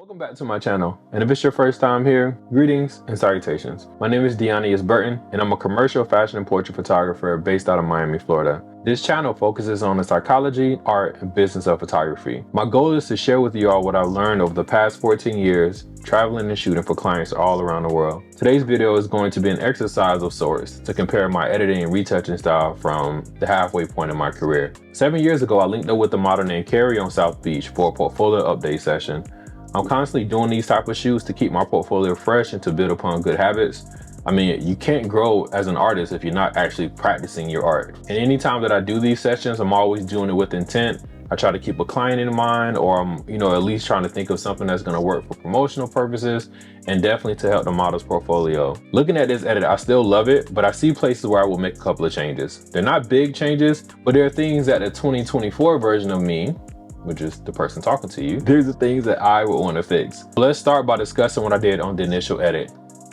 Welcome back to my channel, and if it's your first time here, greetings and salutations. My name is D1 Burton, and I'm a commercial fashion and portrait photographer based out of Miami, Florida. This channel focuses on the psychology, art, and business of photography. My goal is to share with you all what I've learned over the past 14 years, traveling and shooting for clients all around the world. Today's video is going to be an exercise of sorts to compare my editing and retouching style from the halfway point in my career. 7 years ago, I linked up with a model named Carrie on South Beach for a portfolio update session. I'm constantly doing these type of shoots to keep my portfolio fresh and to build upon good habits. I mean, you can't grow as an artist if you're not actually practicing your art. And anytime that I do these sessions, I'm always doing it with intent. I try to keep a client in mind, or I'm, at least trying to think of something that's gonna work for promotional purposes and definitely to help the model's portfolio. Looking at this edit, I still love it, but I see places where I will make a couple of changes. They're not big changes, but there are things that the 2024 version of me, which is the person talking to you, there's the things that I would want to fix. Let's start by discussing what I did on the initial edit.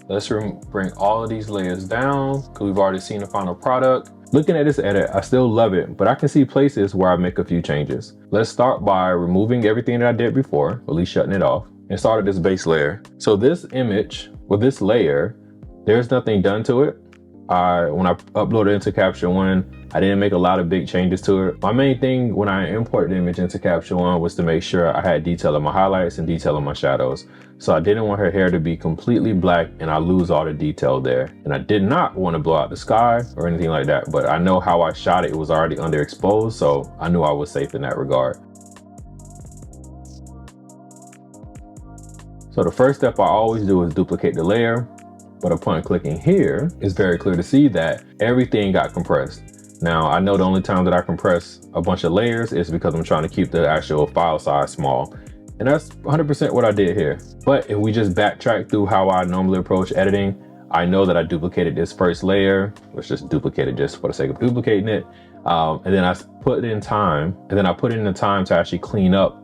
Let's bring all of these layers down because we've already seen the final product. Looking at this edit, I still love it, but I can see places where I make a few changes. Let's start by removing everything that I did before, or at least shutting it off, and start at this base layer. So this image, with this layer, there's nothing done to it. When I uploaded it into Capture One, I didn't make a lot of big changes to it. My main thing when I imported the image into Capture One was to make sure I had detail on my highlights and detail on my shadows. So I didn't want her hair to be completely black and I lose all the detail there. And I did not want to blow out the sky or anything like that, but I know how I shot it, it was already underexposed, so I knew I was safe in that regard. So the first step I always do is duplicate the layer. But upon clicking here, it's very clear to see that everything got compressed. Now, I know the only time that I compress a bunch of layers is because I'm trying to keep the actual file size small. And that's 100% what I did here. But if we just backtrack through how I normally approach editing, I know that I duplicated this first layer. Let's just duplicate it just for the sake of duplicating it. And then I put in time, and then I put in the time to actually clean up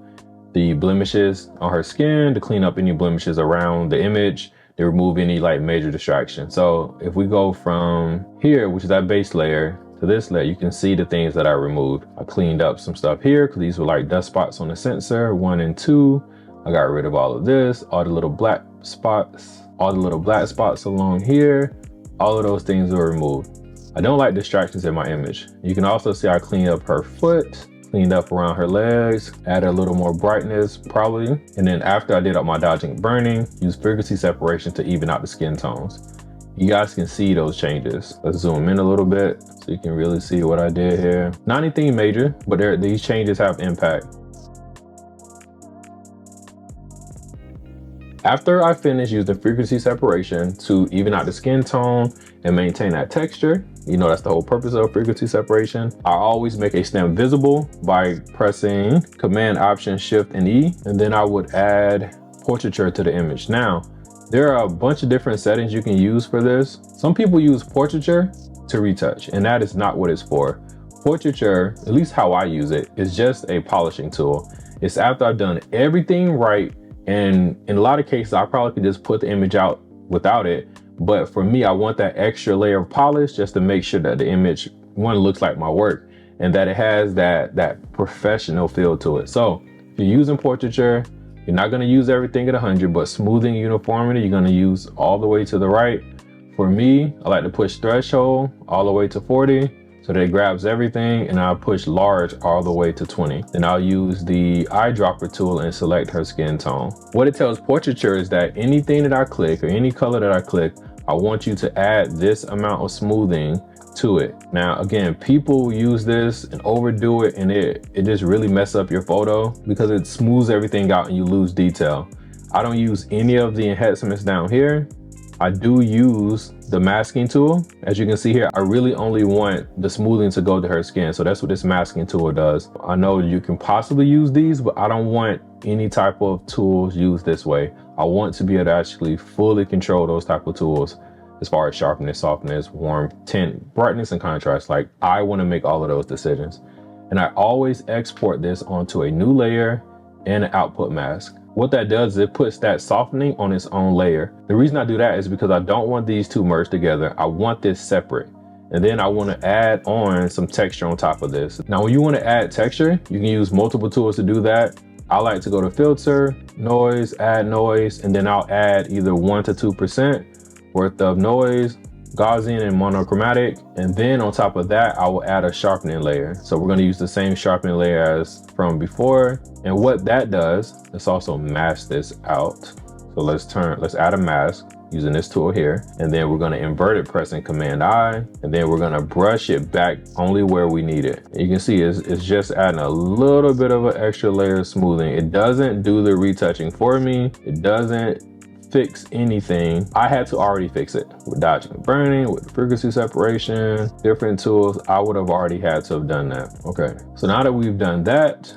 the blemishes on her skin, to clean up any blemishes around the image, to remove any like major distraction. So if we go from here, which is that base layer, to this layer, you can see the things that I removed. I cleaned up some stuff here because these were like dust spots on the sensor, 1 and 2. I got rid of all of this, all the little black spots along here, all of those things were removed. I don't like distractions in my image. You can also see I cleaned up her foot, cleaned up around her legs, added a little more brightness probably. And then after I did up my dodging and burning, used frequency separation to even out the skin tones. You guys can see those changes. Let's zoom in a little bit so you can really see what I did here. Not anything major, but these changes have impact. After I finish using frequency separation to even out the skin tone and maintain that texture, that's the whole purpose of frequency separation, I always make a stamp visible by pressing Command Option Shift and E, and then I would add portraiture to the image. Now, there are a bunch of different settings you can use for this. Some people use portraiture to retouch, and that is not what it's for. Portraiture, at least how I use it, is just a polishing tool. It's after I've done everything right, and in a lot of cases, I probably could just put the image out without it. But for me, I want that extra layer of polish just to make sure that the image, one, looks like my work and that it has that professional feel to it. So if you're using portraiture, you're not going to use everything at 100, but smoothing uniformity, you're going to use all the way to the right. For me, I like to push threshold all the way to 40 so that it grabs everything, and I'll push large all the way to 20. Then I'll use the eyedropper tool and select her skin tone. What it tells portraiture is that anything that I click or any color that I click, I want you to add this amount of smoothing to it. Now, again, people use this and overdo it, and it just really messes up your photo because it smooths everything out and you lose detail. I don't use any of the enhancements down here. I do use the masking tool. As you can see here, I really only want the smoothing to go to her skin. So that's what this masking tool does. I know you can possibly use these, but I don't want any type of tools used this way. I want to be able to actually fully control those type of tools as far as sharpness, softness, warmth, tint, brightness, and contrast. Like, I want to make all of those decisions. And I always export this onto a new layer and an output mask. What that does is it puts that softening on its own layer. The reason I do that is because I don't want these two merged together. I want this separate. And then I want to add on some texture on top of this. Now, when you want to add texture, you can use multiple tools to do that. I like to go to filter, noise, add noise, and then I'll add either 1 to 2% worth of noise, Gaussian and monochromatic. And then on top of that, I will add a sharpening layer. So we're gonna use the same sharpening layer as from before. And what that does, let's also mask this out. So let's add a mask using this tool here. And then we're gonna invert it pressing Command I, and then we're gonna brush it back only where we need it. And you can see it's just adding a little bit of an extra layer of smoothing. It doesn't do the retouching for me. It doesn't fix anything. I had to already fix it with dodging and burning, with frequency separation, different tools. I would have already had to have done that. Okay, so now that we've done that,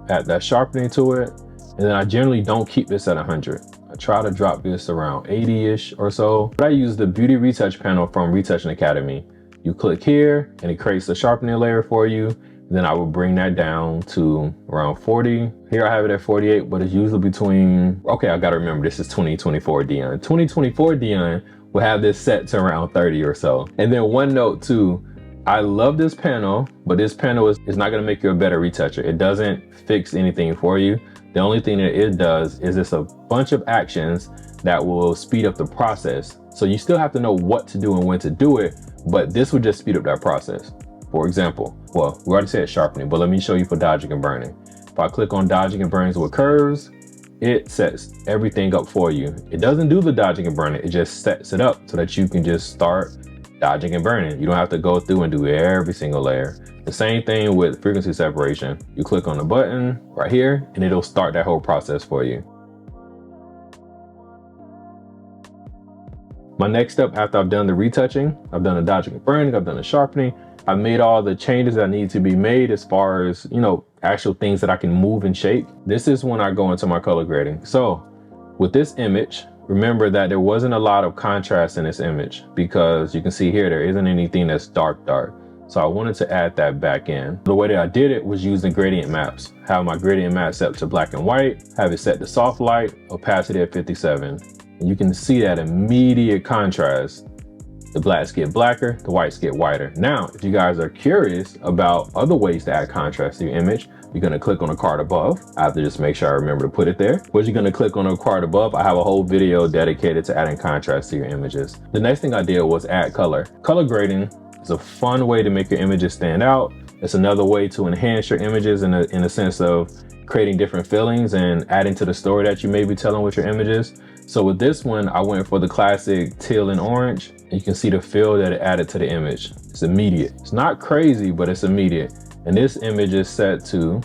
add that sharpening to it. And then I generally don't keep this at 100. I try to drop this around 80-ish or so. But I use the Beauty Retouch panel from Retouching Academy. You click here and it creates a sharpening layer for you. Then I will bring that down to around 40. Here I have it at 48, but it's usually between, okay, I gotta remember this is 2024 D1. 2024 D1 will have this set to around 30 or so. And then one note too, I love this panel, but this panel is not gonna make you a better retoucher. It doesn't fix anything for you. The only thing that it does is it's a bunch of actions that will speed up the process. So you still have to know what to do and when to do it, but this will just speed up that process. For example, well, we already said sharpening, but let me show you for dodging and burning. If I click on dodging and burning with curves, it sets everything up for you. It doesn't do the dodging and burning, it just sets it up so that you can just start dodging and burning. You don't have to go through and do every single layer. The same thing with frequency separation. You click on the button right here and it'll start that whole process for you. My next step after I've done the retouching, I've done the dodging and burning, I've done the sharpening, I made all the changes that need to be made as far as, you know, actual things that I can move and shape. This is when I go into my color grading. So with this image, remember that there wasn't a lot of contrast in this image because you can see here, there isn't anything that's dark. So I wanted to add that back in. The way that I did it was using gradient maps. Have my gradient map set to black and white, have it set to soft light, opacity at 57. And you can see that immediate contrast. The blacks get blacker, the whites get whiter. Now, if you guys are curious about other ways to add contrast to your image, you're gonna click on the card above. I have to just make sure I remember to put it there. But you're gonna click on the card above. I have a whole video dedicated to adding contrast to your images. The next thing I did was add color. Color grading is a fun way to make your images stand out. It's another way to enhance your images in a sense of creating different feelings and adding to the story that you may be telling with your images. So with this one, I went for the classic teal and orange. And you can see the feel that it added to the image. It's immediate. It's not crazy, but it's immediate. And this image is set to,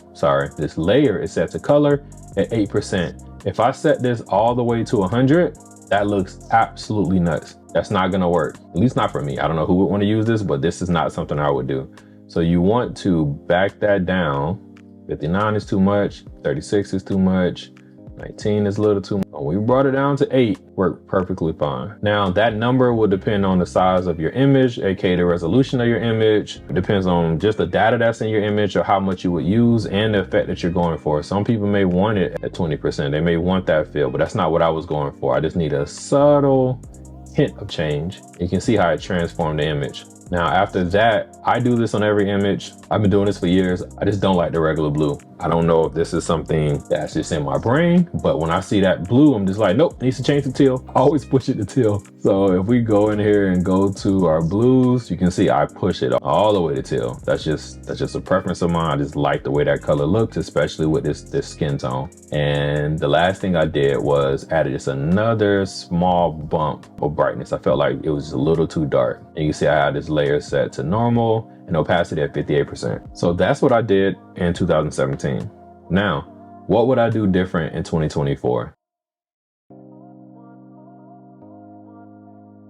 this layer is set to color at 8%. If I set this all the way to 100, that looks absolutely nuts. That's not gonna work, at least not for me. I don't know who would wanna use this, but this is not something I would do. So you want to back that down. 59 is too much, 36 is too much, 19 is a little too much. When we brought it down to 8, worked perfectly fine. Now that number will depend on the size of your image, aka the resolution of your image. It depends on just the data that's in your image or how much you would use and the effect that you're going for. Some people may want it at 20%. They may want that feel, but that's not what I was going for. I just need a subtle hint of change. You can see how it transformed the image. Now, after that, I do this on every image. I've been doing this for years. I just don't like the regular blue. I don't know if this is something that's just in my brain, but when I see that blue, I'm just like, nope, needs to change to teal. I always push it to teal. So if we go in here and go to our blues, you can see I push it all the way to teal. That's just a preference of mine. I just like the way that color looks, especially with this skin tone. And the last thing I did was added just another small bump of brightness. I felt like it was a little too dark. And you see I had this layer set to normal and opacity at 58%. So that's what I did in 2017. Now, what would I do different in 2024?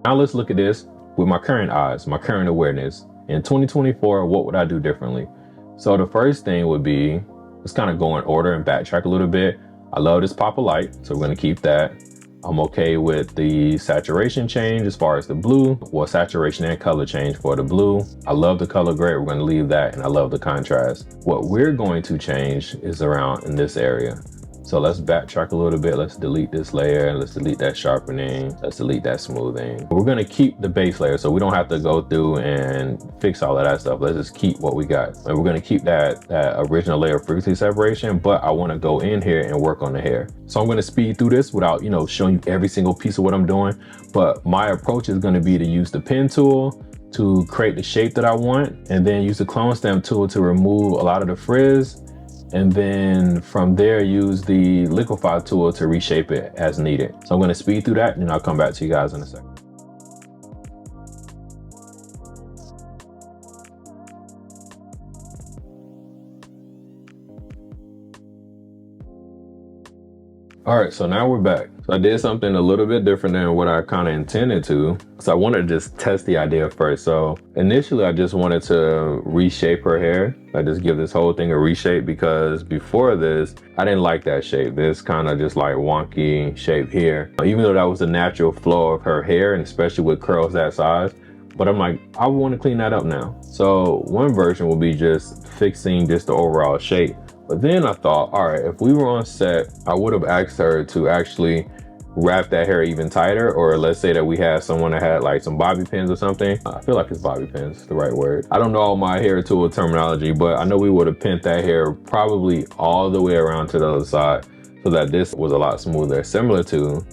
Now let's look at this with my current eyes, my current awareness. In 2024, what would I do differently? So the first thing would be, let's kind of go in order and backtrack a little bit. I love this pop of light, so we're gonna keep that. I'm okay with the saturation change as far as the blue, well, saturation and color change for the blue. I love the color grade, we're gonna leave that, and I love the contrast. What we're going to change is around in this area. So let's backtrack a little bit. Let's delete this layer. Let's delete that sharpening. Let's delete that smoothing. We're gonna keep the base layer so we don't have to go through and fix all of that stuff. Let's just keep what we got. And we're gonna keep that original layer of frequency separation, but I wanna go in here and work on the hair. So I'm gonna speed through this without, you know, showing you every single piece of what I'm doing. But my approach is gonna be to use the pen tool to create the shape that I want, and then use the clone stamp tool to remove a lot of the frizz. And then from there, use the liquefy tool to reshape it as needed. So I'm gonna speed through that and I'll come back to you guys in a second. All right, so now we're back. So I did something a little bit different than what I kind of intended to. So I wanted to just test the idea first. So initially I just wanted to reshape her hair. I just give this whole thing a reshape because before this, I didn't like that shape. This kind of just like wonky shape here. Even though that was the natural flow of her hair, and especially with curls that size, but I'm like, I want to clean that up now. So one version will be just fixing just the overall shape. But then I thought, all right, if we were on set, I would have asked her to actually wrap that hair even tighter, or let's say that we had someone that had like some bobby pins or something. I feel like it's bobby pins, is the right word. I don't know all my hair tool terminology, but I know we would have pinned that hair probably all the way around to the other side so that this was a lot smoother, similar to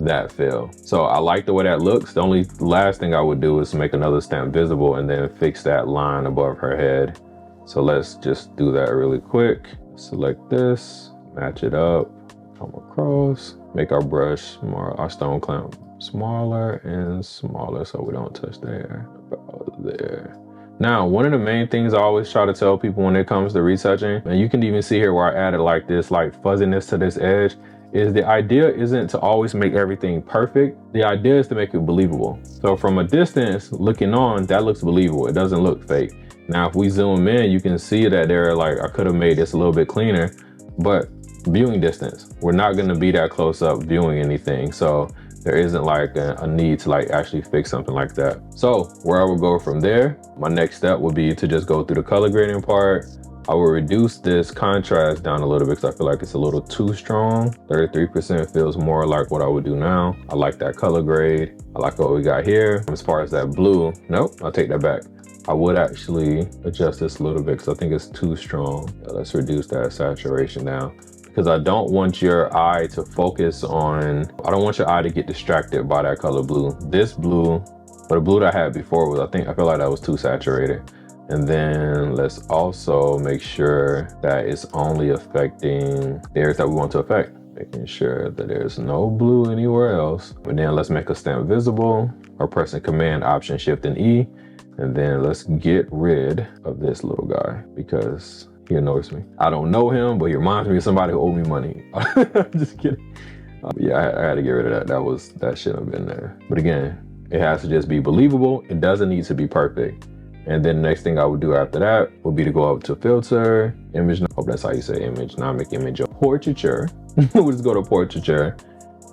that feel. So I like the way that looks. The only last thing I would do is make another stamp visible and then fix that line above her head. So let's just do that really quick. Select this, match it up, come across, make our brush more, our stone clamp smaller and smaller so we don't touch the hair. About there. Now, one of the main things I always try to tell people when it comes to retouching, and you can even see here where I added like this like fuzziness to this edge, is the idea isn't to always make everything perfect. The idea is to make it believable. So from a distance looking on, that looks believable. It doesn't look fake. Now, if we zoom in, you can see that there, like, I could have made this a little bit cleaner, but viewing distance, we're not going to be that close up viewing anything. So there isn't like a need to like actually fix something like that. So where I would go from there, my next step would be to just go through the color grading part. I will reduce this contrast down a little bit because I feel like it's a little too strong. 33% feels more like what I would do now. I like that color grade. I like what we got here. As far as that blue, nope, I'll take that back. I would actually adjust this a little bit because I think it's too strong. Let's reduce that saturation down because I don't want your eye to focus on, I don't want your eye to get distracted by that color blue. This blue, but the blue that I had before was, I feel like that was too saturated. And then let's also make sure that it's only affecting the areas that we want to affect, making sure that there's no blue anywhere else. And then let's make a stamp visible or pressing Command, Option, Shift, and E. And then let's get rid of this little guy because he annoys me. I don't know him, but he reminds me of somebody who owed me money. I'm just kidding. Yeah, I had to get rid of that. That shouldn't have been there. But again, it has to just be believable. It doesn't need to be perfect. And then the next thing I would do after that would be to go up to filter, image, I hope that's how you say image, dynamic image, portraiture. We'll just go to portraiture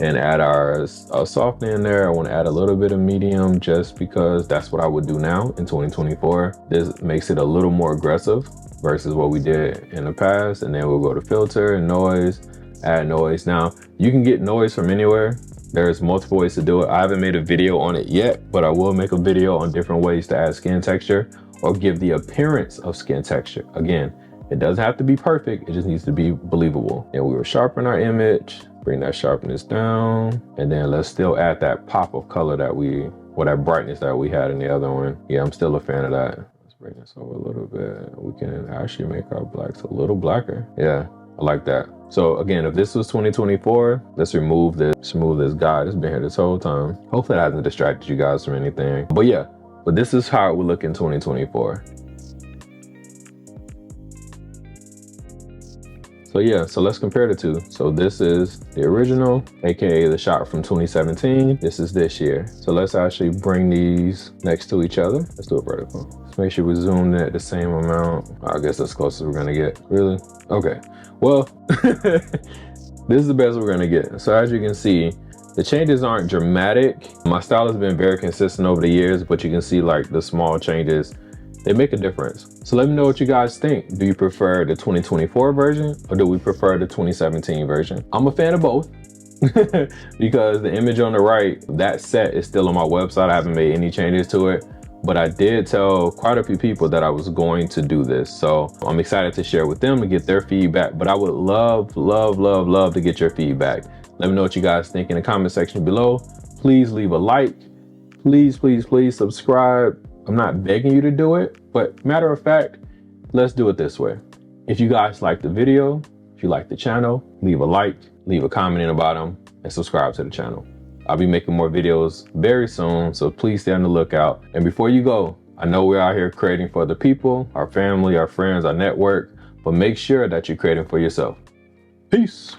and add our softening in there. I want to add a little bit of medium just because that's what I would do now in 2024. This makes it a little more aggressive versus what we did in the past. And then we'll go to filter and noise, add noise. Now you can get noise from anywhere. There's multiple ways to do it. I haven't made a video on it yet, but I will make a video on different ways to add skin texture or give the appearance of skin texture. Again, it doesn't have to be perfect. It just needs to be believable. And we will sharpen our image, bring that sharpness down, and then let's still add that pop of color that that brightness that we had in the other one. Yeah, I'm still a fan of that. Let's bring this over a little bit. We can actually make our blacks a little blacker. Yeah, I like that. So again, if this was 2024, let's remove this guy that's been here this whole time. Hopefully that hasn't distracted you guys from anything. But yeah, but this is how it would look in 2024. So yeah, so let's compare the two. So this is the original, AKA the shot from 2017. This is this year. So let's actually bring these next to each other. Let's do it vertical. Let's make sure we zoom in at the same amount. I guess that's close as we're gonna get. Really? Okay. Well, this is the best we're gonna get. So as you can see, the changes aren't dramatic. My style has been very consistent over the years, but you can see like the small changes They make a difference. So let me know what you guys think. Do you prefer the 2024 version or do we prefer the 2017 version? I'm a fan of both. Because the image on the right, that set is still on my website. I haven't made any changes to it, but I did tell quite a few people that I was going to do this. So I'm excited to share with them and get their feedback, but I would love to get your feedback. Let me know what you guys think in the comment section below. Please leave a like. Please subscribe. I'm not begging you to do it, but matter of fact, let's do it this way. If you guys like the video, if you like the channel, leave a like, leave a comment in the bottom, and subscribe to the channel. I'll be making more videos very soon, so please stay on the lookout. And before you go, I know we're out here creating for other people, our family, our friends, our network, but make sure that you're creating for yourself. Peace.